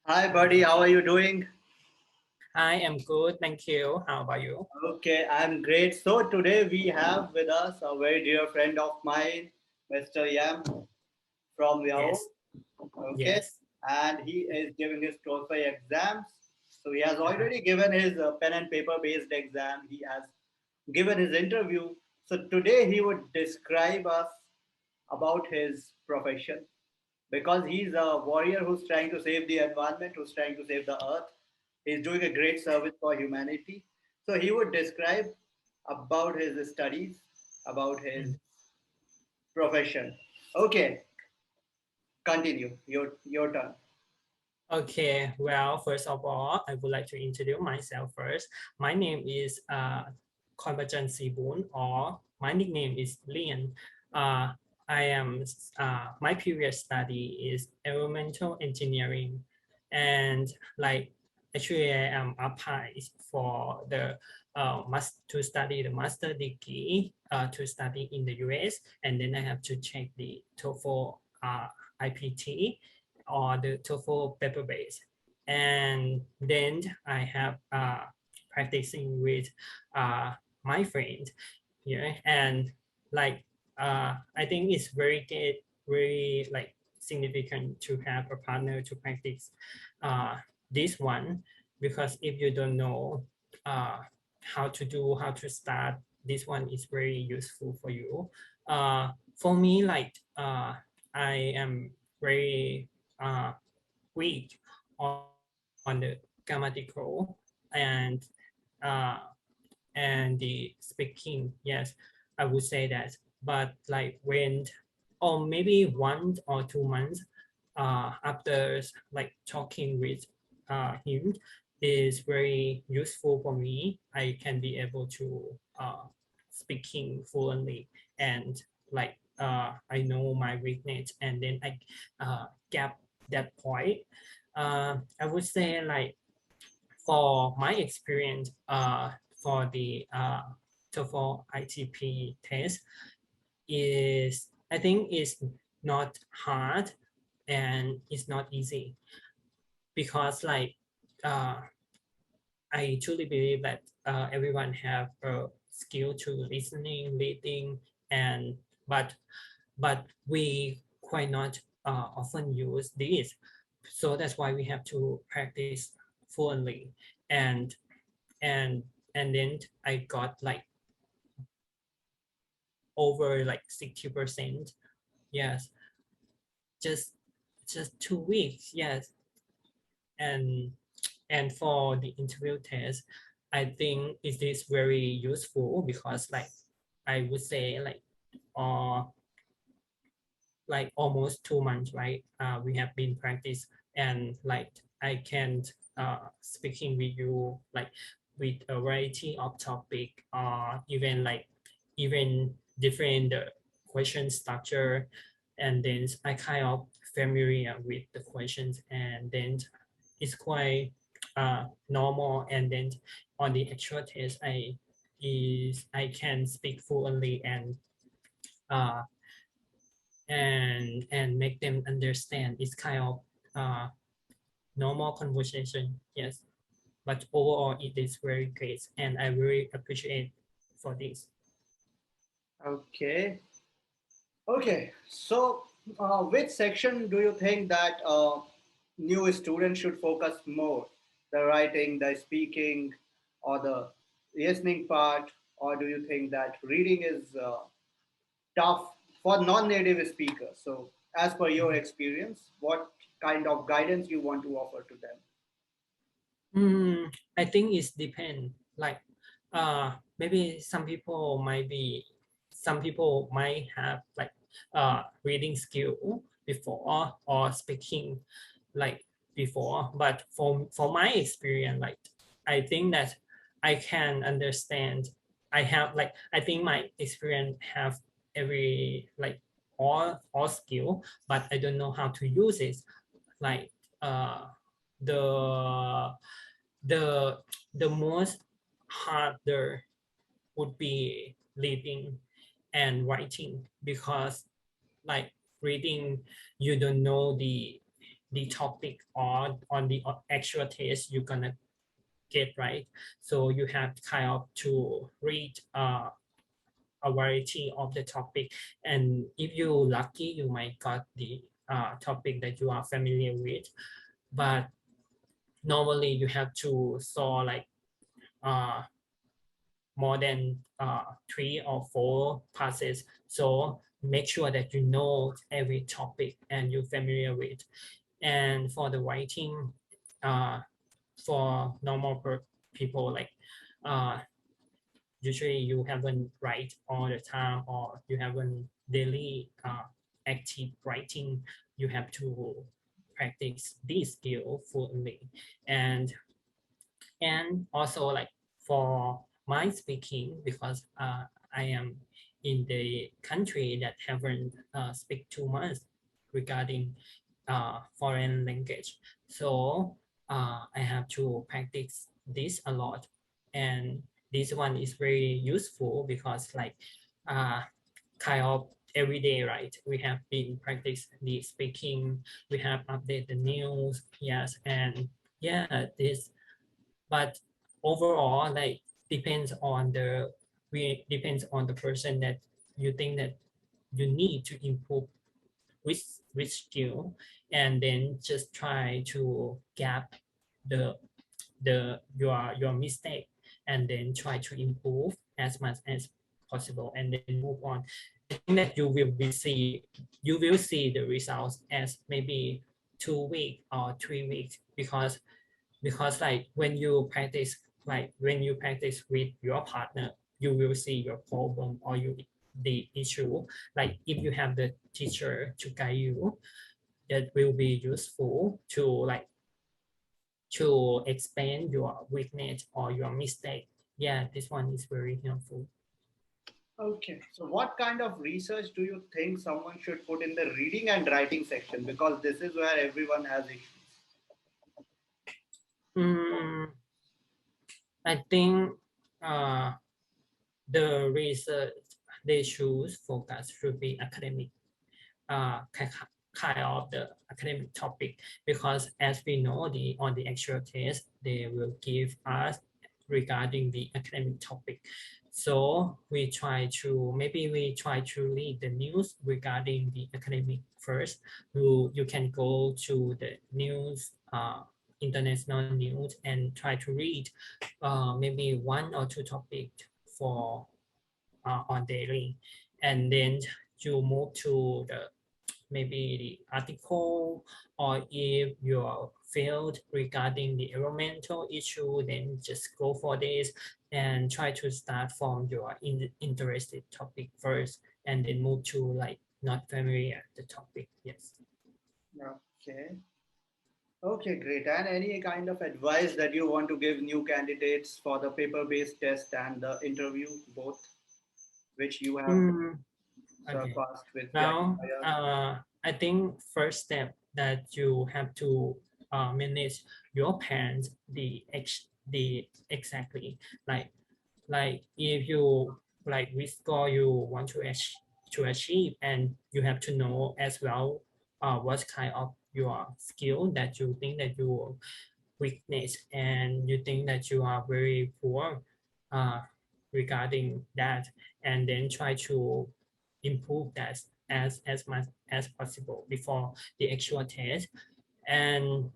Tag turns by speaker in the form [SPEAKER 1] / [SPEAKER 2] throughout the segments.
[SPEAKER 1] Hi, buddy. How are you doing?
[SPEAKER 2] I am good, thank you. How about you?
[SPEAKER 1] Okay, I'm great. So today we have with us a very dear friend of mine, Mr. Yam from Laos.
[SPEAKER 2] Yes,
[SPEAKER 1] Okay,
[SPEAKER 2] yes.
[SPEAKER 1] and he is giving his TOEFL exams. So he has
[SPEAKER 2] Uh-huh.
[SPEAKER 1] already given his pen and paper based exam. He has given his interview. So today he would describe us about his profession because he's a warrior who's trying to save the environment, who's trying to save the earth. He's doing a great service for humanity. So he would describe about his studies, about his
[SPEAKER 2] Mm.
[SPEAKER 1] profession. Okay, continue. Your turn.
[SPEAKER 2] Okay, well, first of all, I would like to introduce myself first. My name is Khonephachanh Syboun, or my nickname is Lian. Uh, I am, my previous study is environmental engineering, and like actually I am applied for the to study the master degree to study in the US, and then I have to check the TOEFL IPT or the TOEFL paper base. And then I have practicing with uh, my friend here. And like, I think it's very like significant to have a partner to practice uh, this one, because if you don't know uh, how to start, this one is very useful for you. For me, like, I am very uh, weak on the grammatical and uh, the speaking. Yes, I would say that. But like when, or maybe 1 or 2 months after like talking with him, is very useful for me. I can be able to speaking fluently, and like I know my weakness, and then I gap that point. I would say like for my experience for the TOEFL ITP test is, I think, is not hard and it's not easy, because like uh, I truly believe that everyone have a skill to listening, reading, and but we quite not often use this. So that's why we have to practice fluently, and and then I got like over like 60%. Yes, just 2 weeks. Yes, and for the interview test, I think it is very useful, because like I would say uh like almost 2 months, right? We have been practice, and like I can speaking with you like with a variety of topic, even like even different question structure, and then I kind of familiar with the questions, and then it's quite normal. And then on the actual test, I can speak fluently, and uh, make them understand. It's kind of uh, normal conversation, yes. But overall, it is very great, and I really appreciate for this.
[SPEAKER 1] Okay. Okay. So, which section do you think that new students should focus more? The writing, the speaking, or the listening part, or do you think that reading is tough for non-native speakers? So, as per your experience, what kind of guidance you want to offer to them?
[SPEAKER 2] I think it's depend. Like, maybe some people might have like reading skill before, or speaking like before. But for my experience, like I think that I can understand. I have like, I think my experience have every like all skill, but I don't know how to use it. Like the the the most harder would be reading and writing, because like reading, you don't know the the topic or on the actual test you're gonna get, right? So you have kind of to read a variety of the topic, and if you lucky you might got the topic that you are familiar with, but normally you have to saw like uh, more than 3 or 4 passes. So make sure that you know every topic and you're familiar with. And for the writing, uh, for normal people, like uh, usually you haven't write all the time or you haven't daily active writing, you have to practice this skill fully. And also like for my speaking, because I am in the country that haven't speak too much regarding foreign language, so I have to practice this a lot. And this one is very useful because like uh, kind of every day, right? We have been practice the speaking, we have update the news, yes, and yeah, this. But overall, like depends on the depends on the person that you think that you need to improve which skill, and then just try to gap the your mistake, and then try to improve as much as possible and then move on. I think that you will see the results as maybe 2 weeks or 3 weeks, because like when you practice with your partner, you will see your problem or the issue. Like if you have the teacher to guide you, that will be useful to like to explain your weakness or your mistake. Yeah, this one is very helpful.
[SPEAKER 1] Okay. So, what kind of research do you think someone should put in the reading and writing section? Because this is where everyone has issues.
[SPEAKER 2] Mm, I think uh, the research they choose focus should be academic, kind of the academic topic, because as we know the on the actual test they will give us regarding the academic topic. So we try to read the news regarding the academic first. You can go to the news, international news, and try to read maybe 1 or 2 topics for on daily, and then you move to the maybe the article, or if you are failed regarding the environmental issue, then just go for this and try to start from your interested topic first, and then move to like not familiar the topic. Yes.
[SPEAKER 1] Okay. Okay, great. And any kind of advice that you want to give new candidates for the paper-based test and the interview, both, which you have
[SPEAKER 2] Mm, okay.
[SPEAKER 1] surpassed with
[SPEAKER 2] Now,
[SPEAKER 1] Jaya?
[SPEAKER 2] I think first step that you have to manage your plans the exactly, like if you like which score you want to achieve, and you have to know as well what kind of your skill that you think that you weakness and you think that you are very poor uh, regarding that, and then try to improve that as much as possible before the actual test, and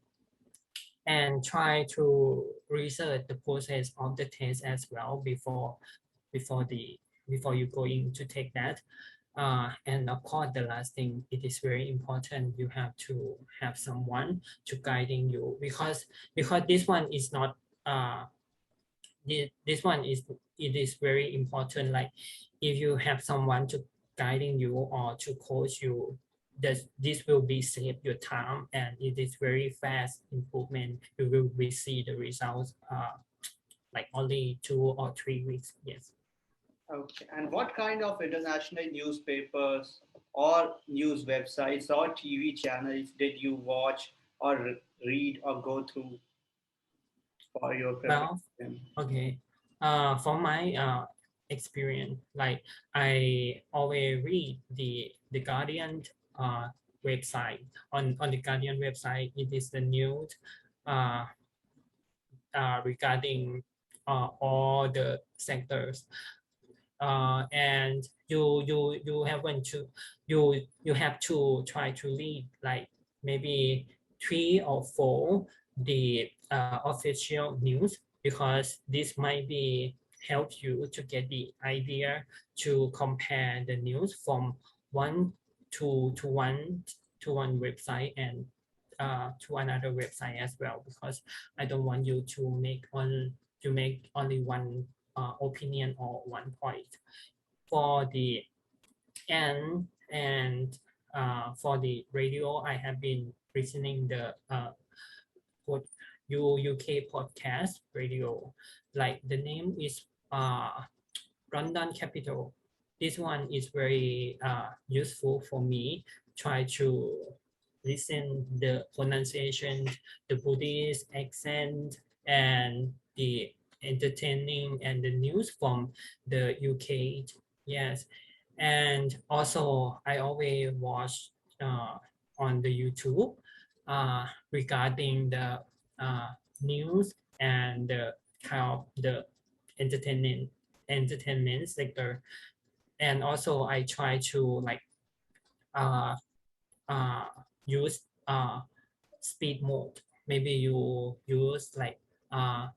[SPEAKER 2] try to research the process of the test as well before the before you going to take that. And of course, the last thing, it is very important. You have to have someone to guiding you, because this one is not this one is it is very important. Like if you have someone to guiding you or to coach you, that this will be save your time, and it is very fast improvement. You will be see the results like only 2 or 3 weeks. Yes.
[SPEAKER 1] Okay. And what kind of international newspapers or news websites or TV channels did you watch or read or go through for your
[SPEAKER 2] Well,
[SPEAKER 1] preparation?
[SPEAKER 2] okay. From my experience, like I always read the Guardian website. On the Guardian website, it is the news uh, regarding all the sectors. And you have to try to read like maybe 3 or 4 the official news, because this might be help you to get the idea to compare the news from one to one website and to another website as well, because I don't want you to make only one opinion or one point. For the and for the radio, I have been listening the UK podcast radio. Like the name is London Capital. This one is very useful for me. Try to listen the pronunciation, the Buddhist accent, and the entertaining and the news from the UK. Yes, and also I always watch on the YouTube regarding the uh, news and the kind of the entertainment sector. And also I try to like uh, uh, use speed mode. Maybe you use like uh,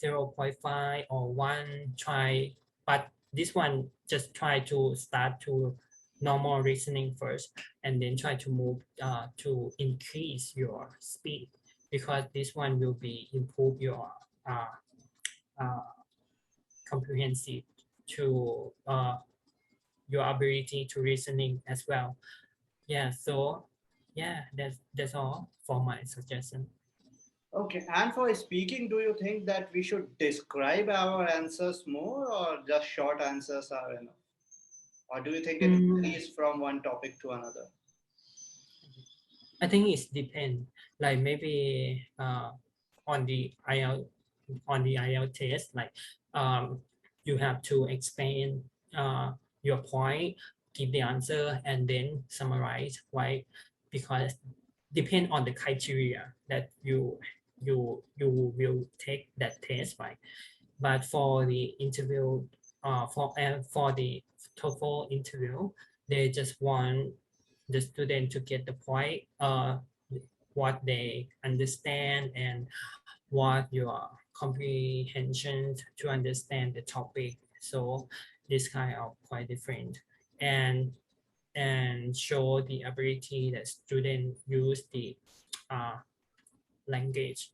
[SPEAKER 2] 0.5 or 1 try, but this one just try to start to normal listening first, and then try to move to increase your speed, because this one will be improve your uh, uh, comprehensive to your ability to listening as well. Yeah, so yeah, that's all for my suggestion.
[SPEAKER 1] Okay, and for speaking, do you think that we should describe our answers more, or just short answers are enough? Or do you think it
[SPEAKER 2] Mm,
[SPEAKER 1] varies from one topic to another?
[SPEAKER 2] I think it depends. Like maybe on the IELTS test, like um, you have to explain your point, give the answer, and then summarize. Why? Because depend on the criteria that you will take that test, right? But for the interview, for the TOEFL interview, they just want the student to get the point, what they understand and what your comprehension to understand the topic. So this kind of quite different, and show the ability that student use the uh, language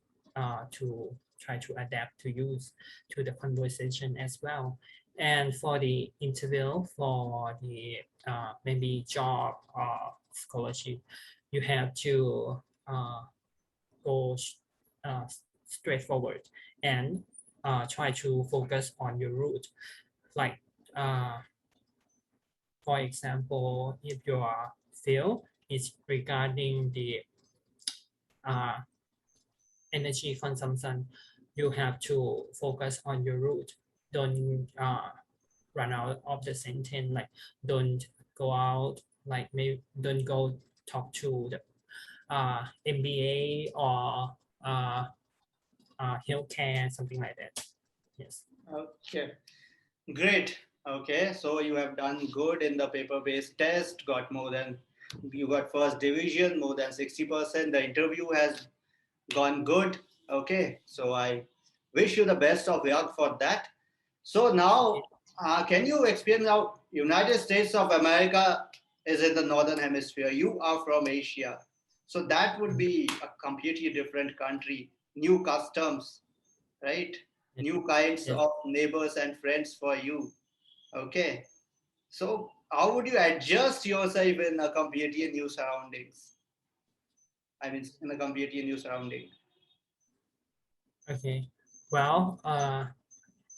[SPEAKER 2] to try to adapt to use to the conversation as well. And for the interview for the maybe job or scholarship, you have to go uh, straightforward and try to focus on your route. Like uh, for example, if your field is regarding the uh, energy consumption, you have to focus on your route. Don't run out of the sentence, like don't go out, like maybe don't go talk to the MBA or healthcare, something like that. Yes.
[SPEAKER 1] Okay, great. Okay, so you have done good in the paper-based test, got more than you got first division, more than 60%. The interview has gone good. Okay, so I wish you the best of luck for that. So now, can you explain how United States of America is in the northern hemisphere? You are from Asia, so that would be a completely different country, new customs, right?
[SPEAKER 2] Yes.
[SPEAKER 1] New kinds
[SPEAKER 2] Yes.
[SPEAKER 1] of neighbors and friends for you. Okay, so how would you adjust yourself in a completely new surroundings? I mean, in a completely new surrounding.
[SPEAKER 2] Okay. Well,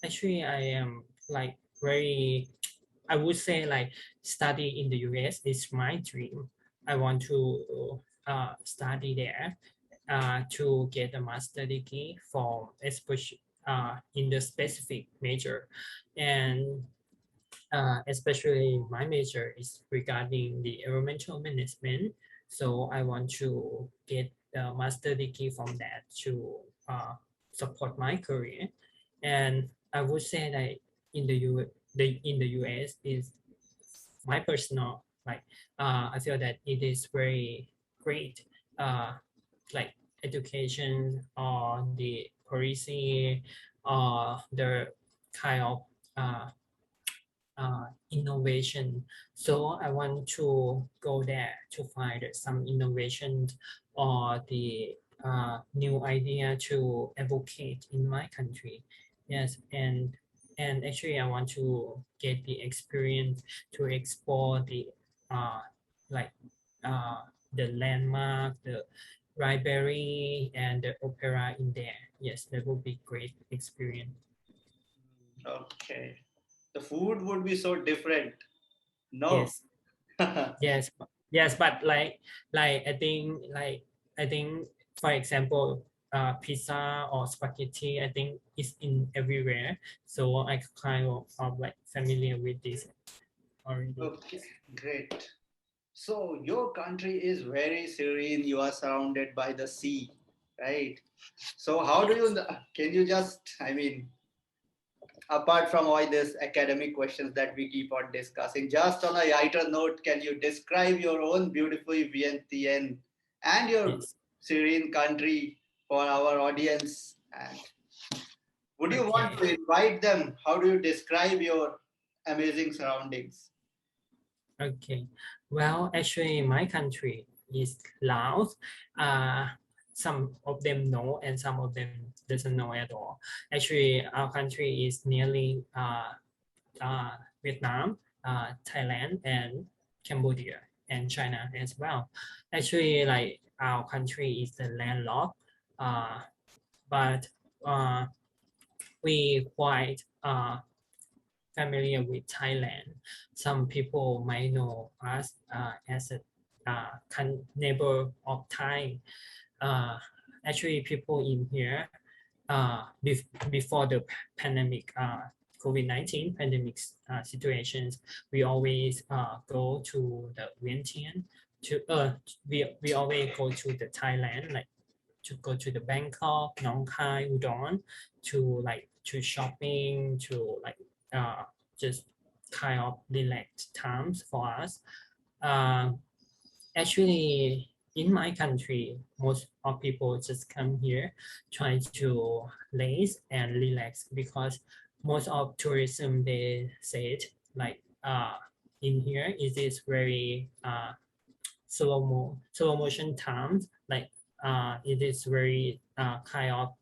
[SPEAKER 2] actually, I am like very, I would say like study in the US is my dream. I want to study there to get a master degree for especially in the specific major. And especially my major is regarding the environmental management. So I want to get the master degree from that to support my career. And I would say that in in the US is my personal like I feel that it is very great uh, like education or the policy or the kind of uh, innovation. So I want to go there to find some innovation or the new idea to advocate in my country. Yes, and actually I want to get the experience to explore the uh, like uh, the landmark, the library, and the opera in there. Yes, that would be great experience.
[SPEAKER 1] Okay. The food would be so different. No.
[SPEAKER 2] Yes. Yes, yes, but like I think for example, pizza or spaghetti, I think is in everywhere. So I kind of like familiar with this already.
[SPEAKER 1] Okay, great. So your country is very serene. You are surrounded by the sea, right? So how do you,
[SPEAKER 2] Yes.
[SPEAKER 1] can you just, I mean, apart from all these academic questions that we keep on discussing, just on a lighter note, can you describe your own beautiful Vientiane and your
[SPEAKER 2] Yes.
[SPEAKER 1] serene country for our audience? And would you want
[SPEAKER 2] Okay.
[SPEAKER 1] to invite them? How do you describe your amazing surroundings?
[SPEAKER 2] Okay. Well, actually, my country is Laos. Uh, some of them know and some of them doesn't know at all. Actually, our country is nearly uh, Vietnam, Thailand, and Cambodia, and China as well. Actually, like our country is the landlocked, but uh, we quite familiar with Thailand. Some people might know us as a neighbor of Thai. Uh, Actually, people in here before the pandemic, COVID-19 pandemic situations, we always go to the Vientiane to we always go to the Thailand, like to go to the Bangkok, Nong Khai, Udon, to like to shopping, to like uh, just kind of relaxed times for us. Uh, Actually, in my country, most of people just come here trying to laze and relax because most of tourism they said like in here it is very slow motion times like it is very kind of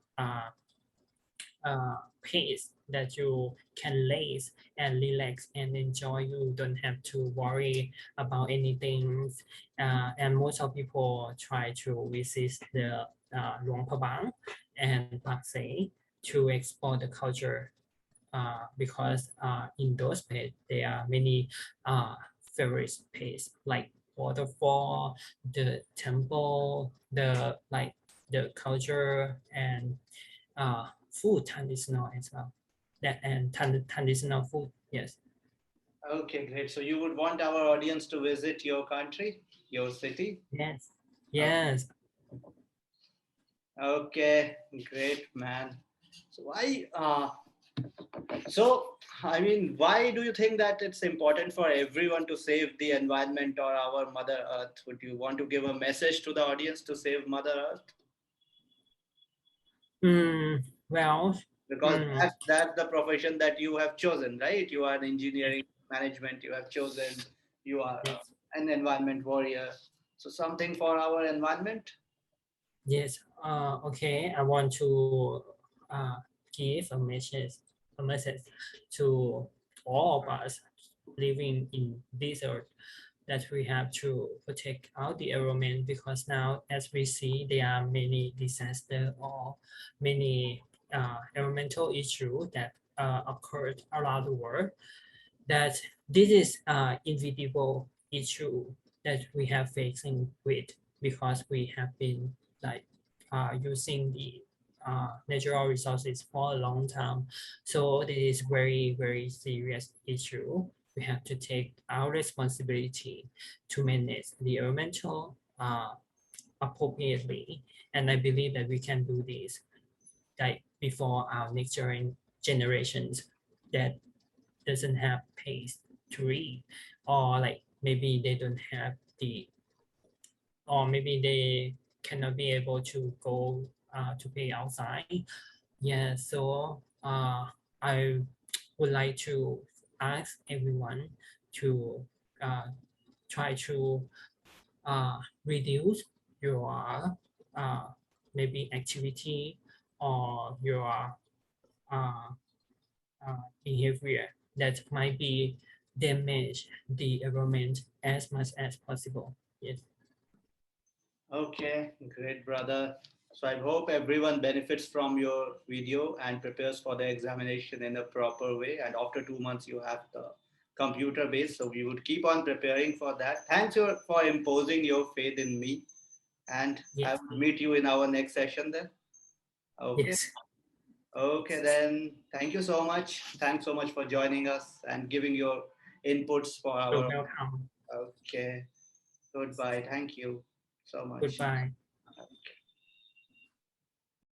[SPEAKER 2] pace that you can lace and relax and enjoy. You don't have to worry about anything. And most of people try to visit the Luang Prabang and Pak Se to explore the culture because in those places there are many favorite places like waterfall, the temple, the like the culture and food traditional as well. That and traditional food, yes.
[SPEAKER 1] Okay, great. So you would want our audience to visit your country, your city?
[SPEAKER 2] Yes, yes.
[SPEAKER 1] Okay, great, man. So so I mean, why do you think that it's important for everyone to save the environment or our Mother Earth? Would you want to give a message to the audience to save Mother Earth?
[SPEAKER 2] Well,
[SPEAKER 1] Because
[SPEAKER 2] mm,
[SPEAKER 1] that's the profession that you have chosen, right? You are an
[SPEAKER 2] yes,
[SPEAKER 1] engineering management. You have chosen. You are
[SPEAKER 2] yes,
[SPEAKER 1] an environment warrior. So something for our environment.
[SPEAKER 2] yes. Okay, I want to give a message to all of us living in this earth that we have to protect out the environment because now as we see there are many disasters or many environmental issues that occurred around the world that this is inevitable issue that we have facing with because we have been like using the natural resources for a long time. So this is very, very serious issue. We have to take our responsibility to manage the environmental appropriately. And I believe that we can do this like before our next generations that doesn't have pace to read, or like maybe they don't have the, or maybe they cannot be able to go to play outside. Yeah, so I would like to ask everyone to uh, try to reduce your uh, maybe activity or your uh, behavior that might be damage the environment as much as possible. Yes.
[SPEAKER 1] Okay, great, brother. So I hope everyone benefits from your video and prepares for the examination in a proper way. And after 2 months, you have the computer base. So we would keep on preparing for that. Thanks for imposing your faith in me. And I
[SPEAKER 2] Yes.
[SPEAKER 1] will meet you in our next session then. Okay.
[SPEAKER 2] Yes.
[SPEAKER 1] Okay, then. Thank you so much. Thanks so much for joining us and giving your inputs for
[SPEAKER 2] You're
[SPEAKER 1] our.
[SPEAKER 2] welcome.
[SPEAKER 1] Okay. Goodbye. Thank you so much.
[SPEAKER 2] Goodbye.